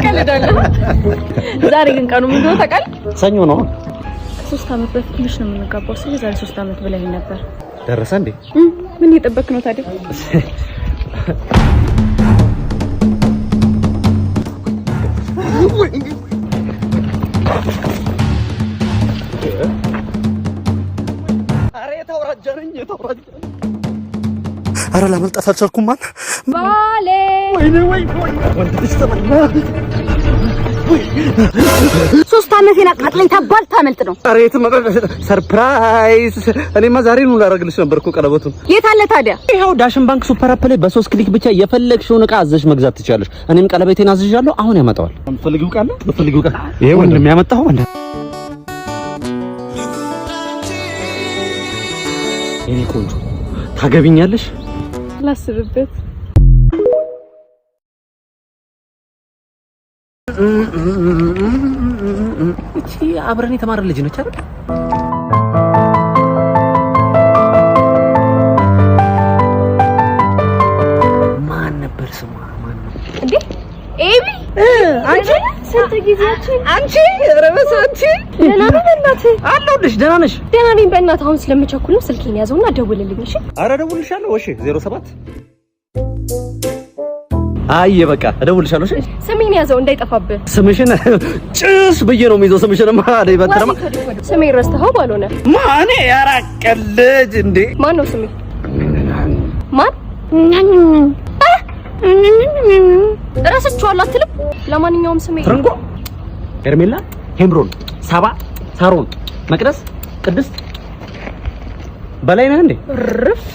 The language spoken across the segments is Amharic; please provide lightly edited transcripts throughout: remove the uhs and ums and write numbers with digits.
ቀልዳለሁ። ዛሬ ግን ቀኑ ምን እንደሆነ ታውቃለህ? ሰኞ ነው። 3 አመት በፊት ነው የምንጋባው። ስለዚህ ዛሬ 3 አመት በላይ ነበር። ደረሰ እንዴ? ምን እየጠበክ ነው ታዲያ? አረ ላመልጣት አልቻልኩም። ማን ባሌ ወይ ሶስት አመቴን አቃጥለኝ ታባል ታመልጥ ነው። አረ የት ሰርፕራይዝ! እኔማ ዛሬ ነው ላደርግልሽ ነበርኩ ቀለበቱን። የት አለ ታዲያ? ይሄው ዳሽን ባንክ ሱፐር አፕ ላይ በ3 ክሊክ ብቻ የፈለግሽውን ዕቃ አዘሽ መግዛት ትችያለሽ። እኔም ቀለበቴን አዝዣለሁ። አሁን ያመጣዋል። የምትፈልጊው ዕቃ አለ? የምትፈልጊው ዕቃ ይሄ ወንድም ያመጣው ወንድ የኔ ቆንጆ ታገቢኛለሽ? ላስብበት። እቺ አብረን የተማረ ልጅ ነች አይደል? ማን ነበር ስሟ? ማን ነው እንዴ? ኤቢ አንቺ ስንት ጊዜያችን አንቺ ረበስ አንቺ ደህና ነህ? በእናትህ አለሁልሽ። ደህና ነሽ? ደህና ነኝ። በእናትህ አሁን ስለምቸኩል ነው ስልኬን ያዘውና ደውልልኝ። እሺ? ኧረ እደውልልሻለሁ። እሺ 07 አይ በቃ እደውልልሻለሁ። እሺ ስሜን ያዘው እንዳይጠፋብህ። ስምሽን ጭስ ብዬ ነው የሚይዘው። ስምሽን ማለ ይበተረማ ስሜን ረስተኸው ባልሆነ ማኔ ያራቀልጅ እንዴ? ማን ነው ስሜ? ማን ረስቼዋለሁ አትልም? ለማንኛውም ስሜ ትርንጎ፣ ኤርሜላ፣ ሄምሮን፣ ሳባ፣ ሳሮን፣ መቅደስ፣ ቅድስት በላይ ነህ እንዴ? ርፍ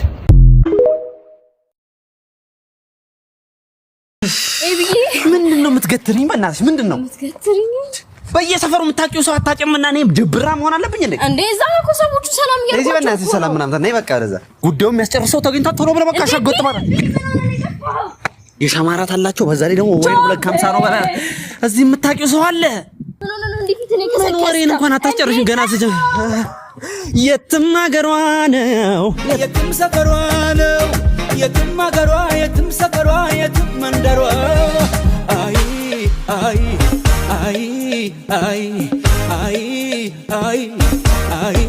ኤቢዬ ምንድነው የምትገትሪኝ? በእናትሽ ምንድነው የምትገትሪኝ? በየሰፈሩ የምታውቂው ሰው አታጭምና እኔም ድብራ መሆን አለብኝ እንዴ? እንዴ እዛ እኮ ሰዎቹ ሰላም እያልኳቸው እዚህ በእናትሽ ሰላም ምናምን ነይ በቃ ወደዛ ጉዳዩ የሚያስጨርሰው ተገኝታ ቶሎ ብለህ በቃ ሻጎጥ ማለት የሻማራት አላቸው። በዛ ላይ ደግሞ ወይ 250 ነው በላ እዚህ የምታውቂው ሰው አለ። ምን ወሬን እንኳን አታስጨርሽም ገና ስጅ የትም ሀገሯ ነው የትም ሰፈሯ ነው የትም ሀገሯ የትም ሰፈሯ የትም መንደሯ አይ አይ አይ አይ አይ አይ አይ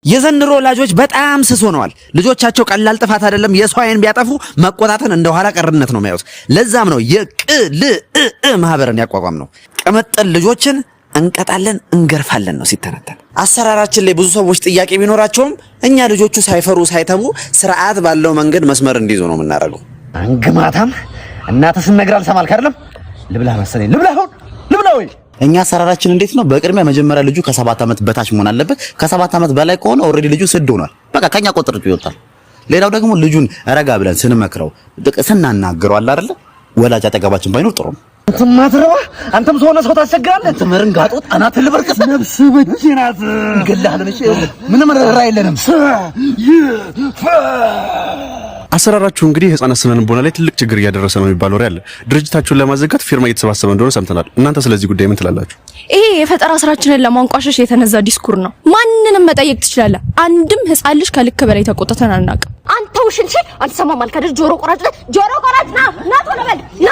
የዘንድሮ ወላጆች በጣም ስስ ሆነዋል። ልጆቻቸው ቀላል ጥፋት አይደለም የሰው አይን ቢያጠፉ መቆጣትን እንደ ኋላ ቀርነት ነው የሚያዩት። ለዛም ነው የቅልእ ማህበርን ያቋቋም ነው። ቅምጥል ልጆችን እንቀጣለን እንገርፋለን ነው ሲተነተን። አሰራራችን ላይ ብዙ ሰዎች ጥያቄ ቢኖራቸውም እኛ ልጆቹ ሳይፈሩ ሳይተቡ ስርዓት ባለው መንገድ መስመር እንዲይዙ ነው የምናደርገው። አንግማታም እናትህ ስነግር አልሰማልክ አይደለም? ልብላ መሰለኝ ልብላ ወይ እኛ አሰራራችን እንዴት ነው? በቅድሚያ መጀመሪያ ልጁ ከ7 አመት በታች መሆን አለበት። ከ7 አመት በላይ ከሆነ ኦሬዲ ልጁ ስድ ሆኗል። በቃ ከኛ ቁጥር ይወጣል። ሌላው ደግሞ ልጁን ረጋ ብለን ስንመክረው ስናናግረው አለ አይደለ? ወላጅ አጠገባችን ባይኖር ጥሩ ነው። አንተም ማትረባ አንተም ሰውነ ሰው ታስቸግራለህ። ተመርን ጋጦት አናት ልበርቅስ ነፍስ በጅናት ገላህለን። እሺ ምንም ረራ የለንም። አሰራራችሁ እንግዲህ ህፃናት ስነ ልቦና ላይ ትልቅ ችግር እያደረሰ ነው የሚባል ወሬ አለ። ድርጅታችሁን ለማዘጋት ፊርማ እየተሰባሰበ እንደሆነ ሰምተናል። እናንተ ስለዚህ ጉዳይ ምን ትላላችሁ? ይሄ የፈጠራ ስራችንን ለማንቋሸሽ የተነዛ ዲስኩር ነው። ማንንም መጠየቅ ትችላለህ። አንድም ህፃን ልጅ ከልክ በላይ ተቆጥተን አናውቅም። አንተ ውሽልሽ አልሰማም አልክ አይደል? ጆሮ ቆራጭ ና ቶሎ በል ና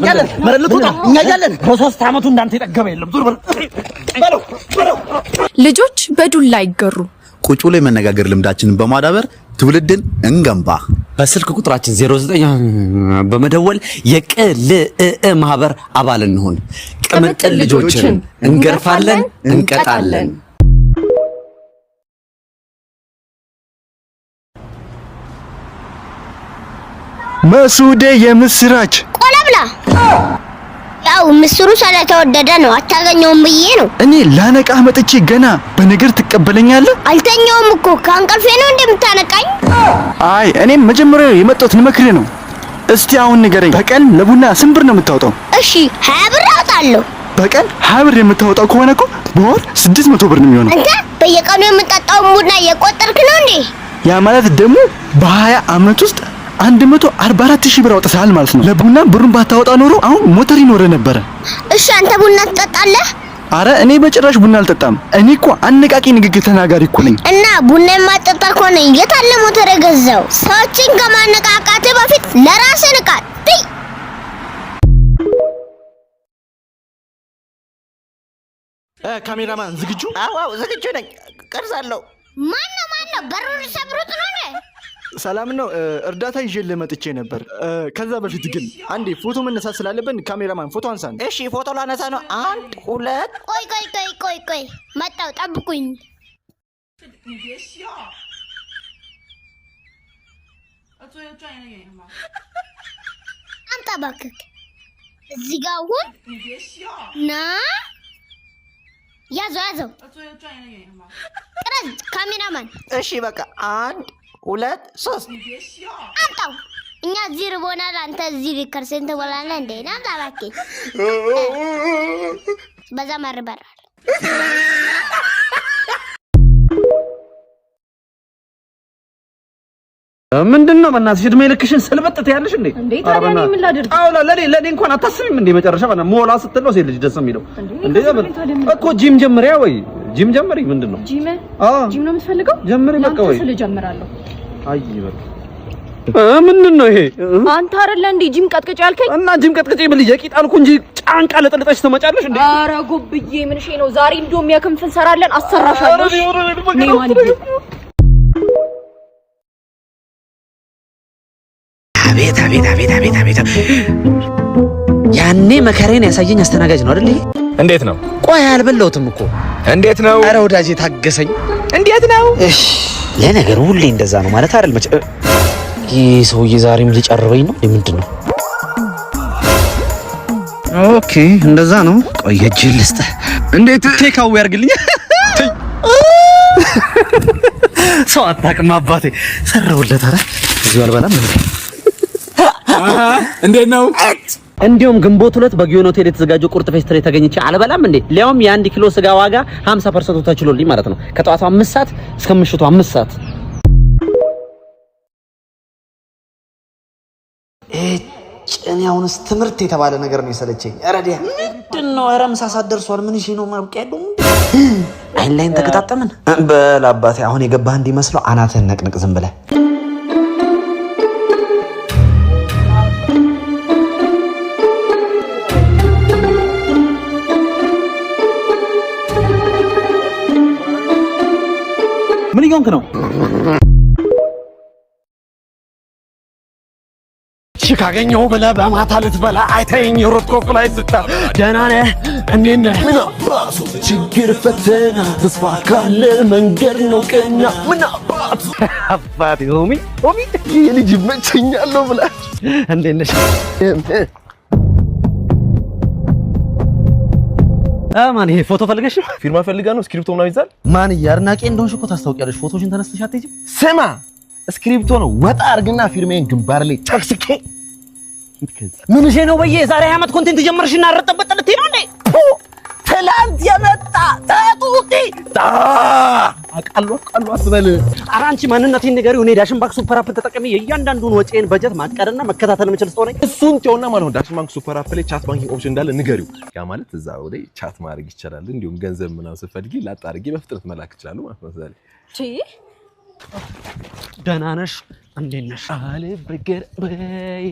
ያለን መረለቱ እኛ ያለን በ3 አመቱ እንዳንተ የጠገበ የለም። ዞር በለው። ልጆች በዱላ አይገሩ። ቁጭ ብሎ የመነጋገር ልምዳችንን በማዳበር ትውልድን እንገንባ። በስልክ ቁጥራችን 09 በመደወል የቅልእ ማህበር አባል እንሁን። ቅምጥል ልጆችን እንገርፋለን እንቀጣለን። መሱዴ የምስራች ቆለብላ ያው ምስሩ ስለተወደደ ነው አታገኘውም ብዬ ነው። እኔ ላነቃህ መጥቼ ገና በነገር ትቀበለኛለህ? አልተኛውም እኮ ከእንቅልፌ ነው እንደምታነቃኝ። አይ እኔም መጀመሪያ የመጣሁት ልመክርህ ነው። እስቲ አሁን ንገረኝ፣ በቀን ለቡና ስንት ብር ነው የምታወጣው? እሺ 20 ብር አወጣለሁ። በቀን 20 ብር የምታወጣው ከሆነ እኮ በወር 600 ብር ነው የሚሆነው። አንተ በየቀኑ የምጠጣውን ቡና እየቆጠርክ ነው እንዴ? ያ ማለት ደግሞ በ20 አመት ውስጥ 144,000 ብር አውጥተሃል ማለት ነው። ለቡና ብሩን ባታወጣ ኖሮ አሁን ሞተር ይኖር ነበር። እሺ አንተ ቡና ትጠጣለህ? አረ እኔ በጭራሽ ቡና አልጠጣም። እኔ እኮ አነቃቂ ንግግር ተናጋሪ እኮ ነኝ። እና ቡና የማጠጣ ከሆነ የት አለ ሞተር የገዛው? ሰዎችን ከማነቃቃት በፊት ለራስህ ንቃት። ካሜራማን ዝግጁ? አዎ ዝግጁ ነኝ። ቀርጻለሁ። ማን ነው በሩን ሰብሩት ነው? ሰላም ነው። እርዳታ ይዤልህ መጥቼ ነበር። ከዛ በፊት ግን አንዴ ፎቶ መነሳት ስላለብን ካሜራማን ፎቶ አንሳን። እሺ ፎቶ ላነሳ ነው። 1 2 ቆይ መጣው፣ ጠብቁኝ። አንተ እባክህ እዚህ ጋር ሁን ና ያዘው ቅረጽ ካሜራማን። እሺ በቃ 1 2 3 አንተው እኛ እዚህ ርቦናል፣ አንተ እዚህ ሪከርሰን ትበላለህ እንዴ? ና እባክህ በዛ ማርበራል። ምንድነው በእናትሽ እድሜ ልክሽን ስልበጥት ያለሽ እንዴ? ታዲያ እኔ ምን ላድርግ? አዎ ለኔ እንኳን አታስቢም እንዴ? መጨረሻ ባና ሞላ ስትለው ሴት ልጅ ደስ የሚለው እንዴ? እኮ ጂም ጀምሪያ ወይ ጂም ጀምሪ። ምንድነው ጂም ነው የምትፈልገው? ጀምሪ በቃ ወይ ስለ ጀምራለሁ። አይ በቃ ምንድነው ይሄ? አንተ አይደለ እንዴ ጂም ቀጥቅጭ ያልከኝ? እና ጂም ቀጥቅጭ ብል የቂጥ አልኩ እንጂ ጫንቃ ለጥልጠሽ ትመጫለሽ እንዴ? ኧረ ጉብዬ ምን ሼ ነው ዛሬ እንደውም የክንፍ እንሰራለን። አሰራሻለሁ። አቤት ያኔ መከሬን ያሳየኝ አስተናጋጅ ነው አይደል? እንዴት ነው? ቆይ አልበላሁትም እኮ። እንዴት ነው? አረ ወዳጄ ታገሰኝ። እንዴት ነው? እሺ ለነገሩ ሁሌ እንደዛ ነው ማለት አይደል? መቼ ይሄ ሰውዬ ዛሬም ሊጨርበኝ ነው? ምንድን ነው? ኦኬ እንደዛ ነው። ቆይ እጅል ልስጥ። እንዴት ቴካው ያርግልኝ? ሰው አታውቅም አባቴ። ሰራውለት። አረ እዚሁ አልበላም። እንዴት ነው? እንዲሁም ግንቦት 2 በጊዮን ሆቴል የተዘጋጀው ቁርጥ ፌስቲቫል ተገኝቼ አልበላም እንዴ? ሊያውም የ1 ኪሎ ስጋ ዋጋ 50% ተችሎልኝ ማለት ነው። ከጠዋቱ 5 ሰዓት እስከ ምሽቱ 5 ሰዓት። ጭኔውንስ ትምህርት የተባለ ነገር ነው የሰለቸኝ። አረዲያ ምንድነው? ኧረ ምሳ ሰዓት ደርሷል። ምን እሺ ነው ማብቂያ ያለው? አይን ላይን ተከታተምን። በል አባቴ አሁን የገባህ እንዲመስለው አናትህን ነቅንቅ ዝም ብለህ። ምን እየሆንክ ነው? ካገኘው ብለህ በማታ ልትበላ አይተኸኝ የሮጥኮ ፍላይ ስታ ደህና ነህ? እንዴት ነህ? ምን አባቱ ችግር ፈተና ተስፋ ካለ መንገድ ነው ቀና። ምን አባቱ አባቴ ሆሚ የልጅ መቸኛለሁ ብለህ እንዴት ነሽ? ማን ይሄ ፎቶ ፈልገሽ? ፊርማ ፈልጋ ነው? ስክሪፕቶ ምናምን ይዛል? ማን ያርናቄ እንደሆንሽ እኮ ታስታውቂያለሽ። ፎቶሽን ተነስተሽ አትሄጂም? ስማ ስክሪፕቶ ነው። ወጣ አርግና ፊርሜን ግንባር ላይ ጨክስኬ ምን እሺ ነው? በየ ዛሬ ዓመት ኮንቴንት ጀመርሽና አረጠበጥ ልትይ ነው እንዴ? ትላንት የመጣ ተጡቂ አቃሉ አትበል። ኧረ አንቺ ማንነቴን ንገሪው። እኔ ዳሽን ባንክ ሱፐር አፕ ተጠቅሜ የእያንዳንዱን ወጪን በጀት ማቀድና መከታተል የምችል ሰው ነኝ። እሱን ተውና ማለት ነው ዳሽን ባንክ ሱፐር አፕ ላይ ቻት ባንኪንግ ኦፕሽን እንዳለ ንገሪው። ያ ማለት እዛው ላይ ቻት ማድረግ ይቻላል። እንዲሁም ገንዘብ ምናምን ስትፈልጊ ላጣ አድርጌ በፍጥነት መላክ ይችላል ማለት ነው። ዛሬ ደህና ነሽ? እንዴት ነሽ? አለ ብገር በይ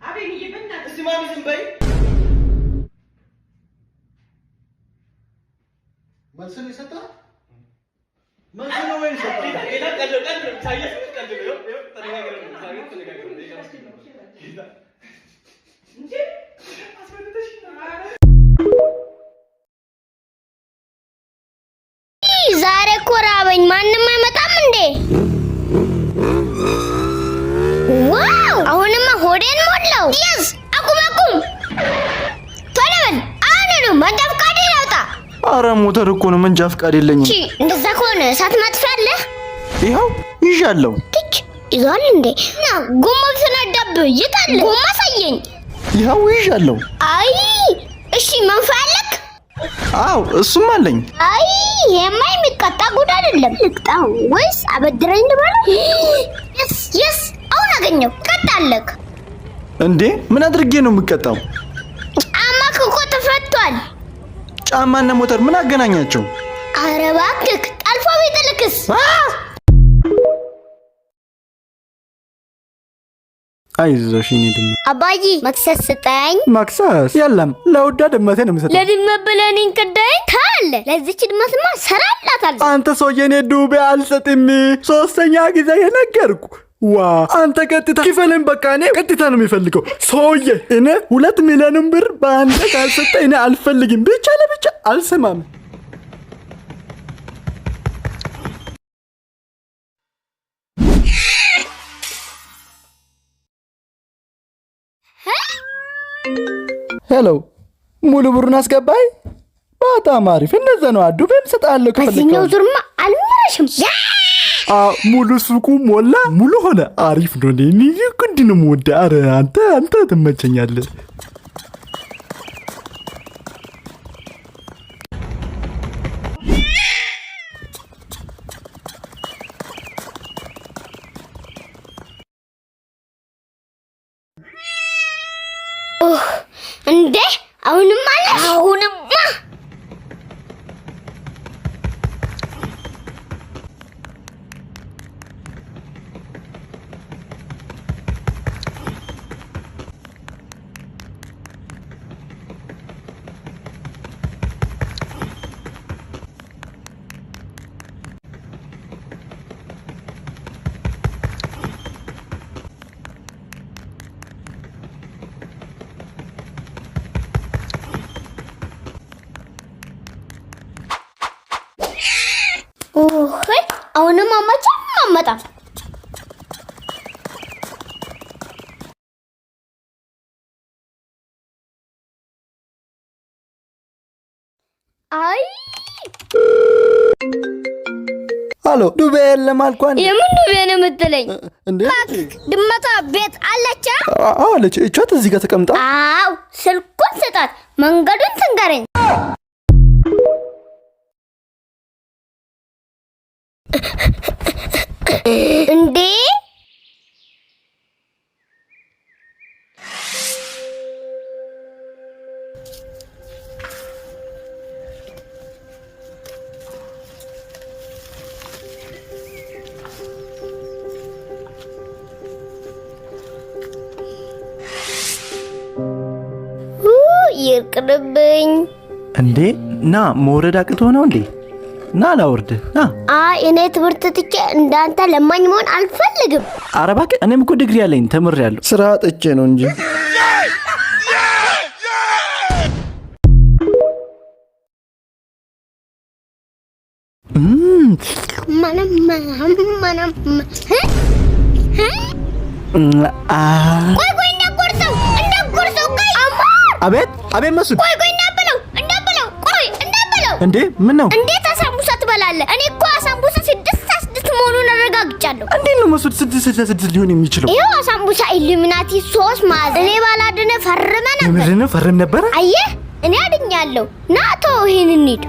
አቤት ይበና እስቲ ማሚ ዝም በይ መልስ ይሰጣ መልስ ነው ወይ ይሰጣ ሌላ ቀልድ ታየስ ቀልድ ነው ተነጋገረን እንጂ አስፈልተሽ ዛሬ እኮ ራበኝ። ማንም አይመጣም እንዴ? ዋው አሁንማ ሆዴን ሞላው። ያዝ አቁም ቶሎ በል። አሁን ነው መንጃ ፈቃድ ያውጣ። አረ ሞተር እኮ ነው፣ መንጃ ፈቃድ የለኝም። እሺ እንደዛ ከሆነ እሳት ማጥፊያ አለ? ይኸው ይዣለሁ። ትክ ይዟል እንዴ? ና ጎማ ቢፈነዳብህ ይጣል። ጎማ ሳየኝ። ይኸው ይዣለሁ። አይ እሺ መንፈያ አለክ? አው እሱም አለኝ። አይ የማ የሚቀጣ ጉድ አይደለም። ልቅጣው ወይስ አበድረኝ ልበል? የስ አሁን አገኘው። ቀጣለክ እንዴ ምን አድርጌ ነው የምቀጣው? ጫማ እኮ ተፈቷል። ጫማና ሞተር ምን አገናኛቸው? ኧረ እባክህ ጠልፎ ቢጥልክስ? አይዞሽ የኔ ድመት። አባዬ መክሰስ ስጠኝ። መክሰስ የለም፣ ለውዳ ድመቴ ነው የምሰጠው። ለድመት ብለህ እኔን ከዳኝ ታለ። ለዚች ድመትማ ሰራላታለሁ። አንተ ሰውዬ እኔ ዱቤ አልሰጥም። 3ኛ ጊዜ የነገርኩ። ዋ አንተ ቀጥታ ክፈልን። በቃ እኔ ቀጥታ ነው የሚፈልገው ሰውዬ። እኔ 2 ሚሊዮን ብር በአንተ ካልሰጠ እኔ አልፈልግም። ብቻ ለብቻ አልሰማም። ሄሎ ሙሉ ብሩን አስገባይ። በጣም አሪፍ። እንደዛ ነው ዱቤም ሰጣለሁ። በዚህኛው ዙርማ አልመረሽም። ሙሉ ሱቁ ሞላ፣ ሙሉ ሆነ። አሪፍ ነው። እኔ እንዲህ ነው። ኧረ አንተ ትመቸኛለህ። እንዴ አሁንም አለ። አሁንማ አሁንም አመጣ። አይ አሎ ዱቤ የለም አልኳን። የምን ዱቤ ነው የምትለኝ? እንዴ ድመቷ ቤት አለች? አለች። እቿት እዚህ ጋር ተቀምጣ። አው ስልኩን ስጣት፣ መንገዱን ትንገረኝ። እንዴ ይቅርብኝ። እንዴ ና መውረድ አቅቶ ነው እንዴ? ና ላውርድ ና። እኔ ትምህርት ትቼ እንዳንተ ለማኝ መሆን አልፈልግም። ኧረ እባክህ እኔም እኮ ዲግሪ ያለኝ ተምሬያለሁ። ስራ ጥቼ ነው እንጂ። ቆይ እንዳትቆርሰው ቆይ። አቤት መስሎኝ። ቆይ እንዳትበለው ቆይ እንዳትበለው። እንዴ ምን ነው? እንዴት አሳምቡሳ ትበላለህ? እኔ እኮ አሳምቡሳ 6 መሆኑን አረጋግጫለሁ። እንዴት ነው መስሎት 6 ሊሆን የሚችለው? ይኸው አሳምቡሳ ኢሉሚናቲ 3 ማዕዘን። እኔ ባላድነ ፈርም ነበር። አየህ እኔ አድኛለሁ። ና ተው ይሄን እንሂድ።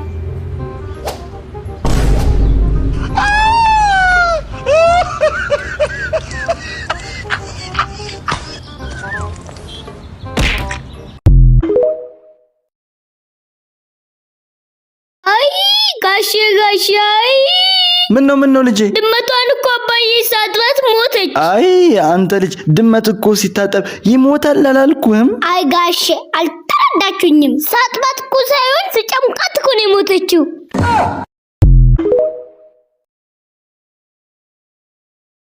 ጋሼ ምን ነው ልጄ? ድመቷን እኮ አባዬ ሳጥባት ሞተች። አይ አንተ ልጅ ድመት እኮ ሲታጠብ ይሞታል አላልኩህም? አይ ጋሼ አልተረዳችሁኝም። ሳጥባት እኮ ሳይሆን ስጨምቃት እኮ ነው የሞተችው።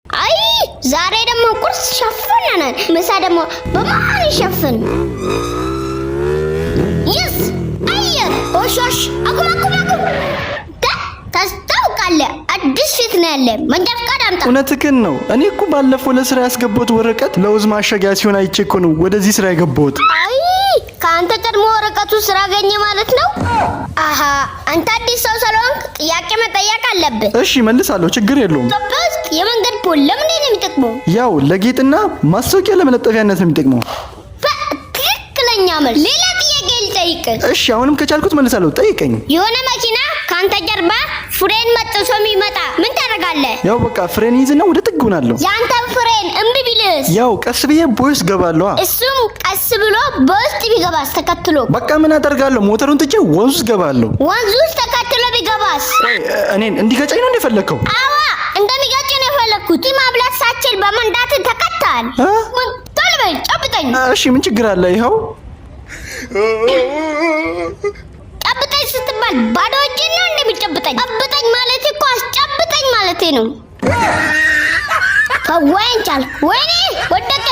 አይ ዛሬ ደግሞ ቁርስ ሸፍነናል፣ ምሳ ደግሞ በማን ይሸፍን? ይስ አየር ኦሾሽ አቁም ታስታውቃለህ። አዲስ ፊት ነው ያለ። መንጃ ፈቃድ አምጣ። እውነትህን ነው። እኔ እኮ ባለፈው ለስራ ያስገባሁት ወረቀት ለውዝ ማሸጊያ ሲሆን አይቼ እኮ ነው ወደዚህ ስራ የገባሁት። አይ ከአንተ ቀድሞ ወረቀቱ ስራ አገኘ ማለት ነው። አሃ አንተ አዲስ ሰው ስለሆንክ ጥያቄ መጠየቅ አለብህ። እሺ መልሳለሁ፣ ችግር የለውም። ኢትዮጵያ ውስጥ የመንገድ ፖል ለምንድን ነው የሚጠቅመው? ያው ለጌጥና ማስታወቂያ ለመለጠፊያነት ነው የሚጠቅመው። ትክክለኛ መልስ። ሌላ ጥያቄ ልጠይቅህ። እሺ አሁንም ከቻልኩት መልሳለሁ፣ ጠይቀኝ። የሆነ መኪና ከአንተ ጀርባ ፍሬን መጥሶ የሚመጣ ምን ታደርጋለህ? ታደርጋለህ? ያው በቃ ፍሬን ይዝና ወደ ጥግ ሆናለሁ። ያንተ ፍሬን እምቢ ቢልስ? ያው ቀስ ብዬ ቦይስ ገባለሁ። እሱም ቀስ ብሎ በውስጥ ቢገባስ ተከትሎ? በቃ ምን አደርጋለሁ? ሞተሩን ትቼ ወንዝ ገባለሁ። ወንዙ ውስጥ ተከትሎ ቢገባስ? እኔን እንዲገጨኝ ነው እንደፈለከው? አዋ እንደሚገጭ ነው የፈለኩት። ማብላት ሳችል በመንዳት ተከታል። ቶሎ በል ጨብጠኝ። እሺ ምን ችግር አለ? ይኸው ጨብጠኝ ስትባል ባዶ እጅን ነው እንደሚጨብጠኝ? ጨብጠኝ ማለት እኮ አስጨብጠኝ ማለት ነው። ከወይን ቻል ወይኔ ወደቀ።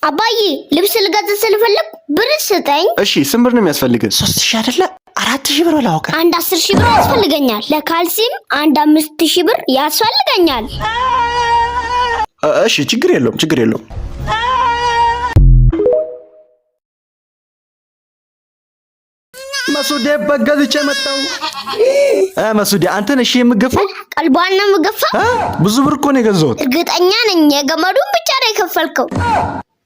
አባዬ ልብስ ልገዛ ስለፈለኩ ብር ስጠኝ። እሺ ስንት ብር ነው የሚያስፈልግህ? 3000 አይደለ? 4000 ብር ላውቀ። አንድ 10000 ብር ያስፈልገኛል። ለካልሲም አንድ 5000 ብር ያስፈልገኛል። እሺ ችግር የለውም። መሱዴ በገዝቼ መጣው። መሱዴ አንተ ነሽ የምገፋው? ቀልቧን ነው የምገፋው? ብዙ ብር እኮ ነው የገዛሁት። እርግጠኛ ነኝ የገመዱን ብቻ ነው የከፈልከው።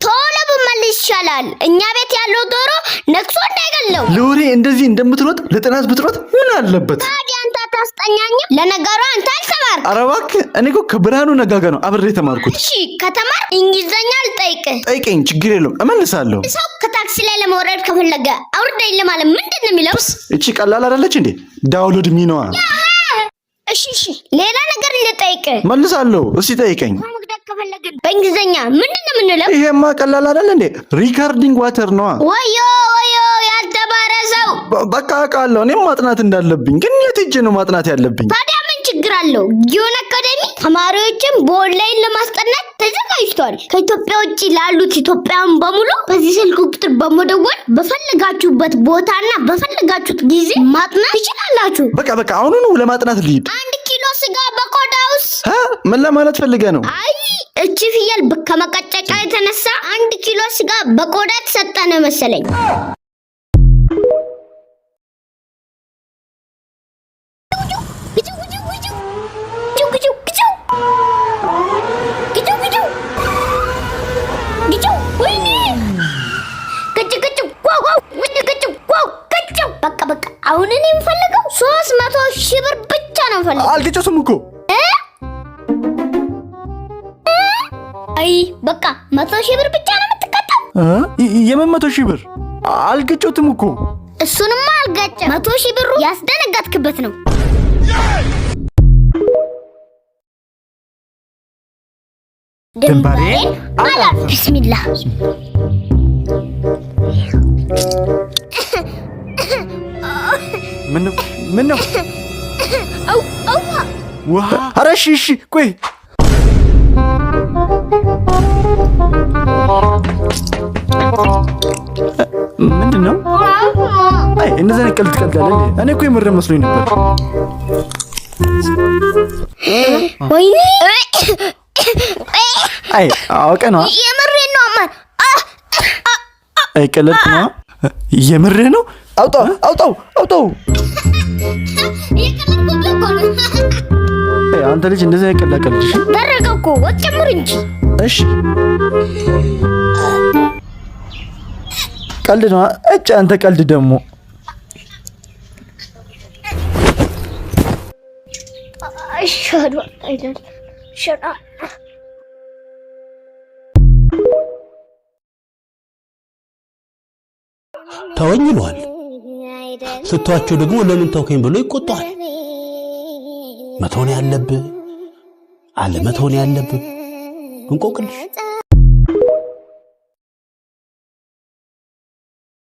ቶሎ ብመልስ ይሻላል። እኛ ቤት ያለው ዶሮ ነክሶ እንዳይገለው። ለወሬ እንደዚህ እንደምትሮጥ ለጥናት ብትሮጥ ምን አለበት? ታዲያ አንተ አታስጠኛኝም? ለነገሩ አንተ አልተማርክ። ኧረ እባክህ እኔ እኮ ከብርሃኑ ነጋጋ ነው አብሬ የተማርኩት። እሺ ከተማር እንግሊዘኛ ልጠይቅህ። ጠይቀኝ፣ ችግር የለውም እመልሳለሁ። ሰው ከታክሲ ላይ ለመውረድ ከፈለገ አውርደኝ ለማለት ምንድን ነው የሚለው? እቺ ቀላል አይደለች እንዴ? ዳውንሎድ ሚነዋ። እሺ ሌላ ነገር ልጠይቅህ። መልሳለሁ። እስቲ ጠይቀኝ። መግደል ከፈለግን በእንግሊዘኛ ምንድን ነው የምንለው? ይሄማ ቀላል አይደል እንዴ? ሪካርዲንግ ዋተር ነዋ። ወዮ ያልተማረ ሰው። በቃ አውቃለሁ እኔም ማጥናት እንዳለብኝ፣ ግን የት ሄጄ ነው ማጥናት ያለብኝ? ታዲያ ምን ችግር አለው? ጊዮን አካዳሚ ተማሪዎችን በኦንላይን ለማስጠናት ተዘጋጅቷል። ከኢትዮጵያ ውጭ ላሉት ኢትዮጵያውያን በሙሉ በዚህ ስልክ ቁጥር በመደወል በፈለጋችሁበት ቦታና በፈለጋችሁት ጊዜ ማጥናት ትችላላችሁ። በቃ አሁኑኑ ለማጥናት ልሂድ። 1 ኪሎ ስጋ በቆዳ ውስጥ ምን ለማለት ፈልገህ ነው? አይ እቺ ፍየል ከመቀጨጫ የተነሳ 1 ኪሎ ስጋ በቆዳ ተሰጠ ነው መሰለኝ። በቃ አሁን እኔ የምፈልገው 300,000 ብር ብቻ ነው የምፈልገው። አልገጨቱም እኮ። አይ በቃ 100,000 ብር ብቻ ነው የምትቀጣው። የምን 100,000 ብር? አልገጨቱም እኮ። እሱንማ አልገጨም። 100,000 ብሩ ያስደነጋጥክበት ነው። ድንበሬን አላፍ። ቢስሚላህ ምን ነው? ውሃ። ኧረ እሺ ቆይ ምንድን ነው? አይ እነዛ ቀልድ ትቀልዳለህ? እኔ እኮ የምር መስሎኝ ነበር። ወይኔ አይ አውቀህ ነው? የምሬን ነው አማን። አይ ቀለድክ ነው? የምርህ ነው? አውጣው። አንተ ልጅ እንደዛ ያቀላቀልሽ ደረቀው እኮ ወጥምር እንጂ። እሺ ቀልድ ነው። አንተ ቀልድ ደግሞ አይሻዱ አይደል? ሸራ ተወኝ ይሏል። ስትዋቸው ደግሞ ለምን ተውከኝ ብሎ ይቆጣል። መተውን ያለብህ አለ መተውን ያለብህ እንቆቅልሽ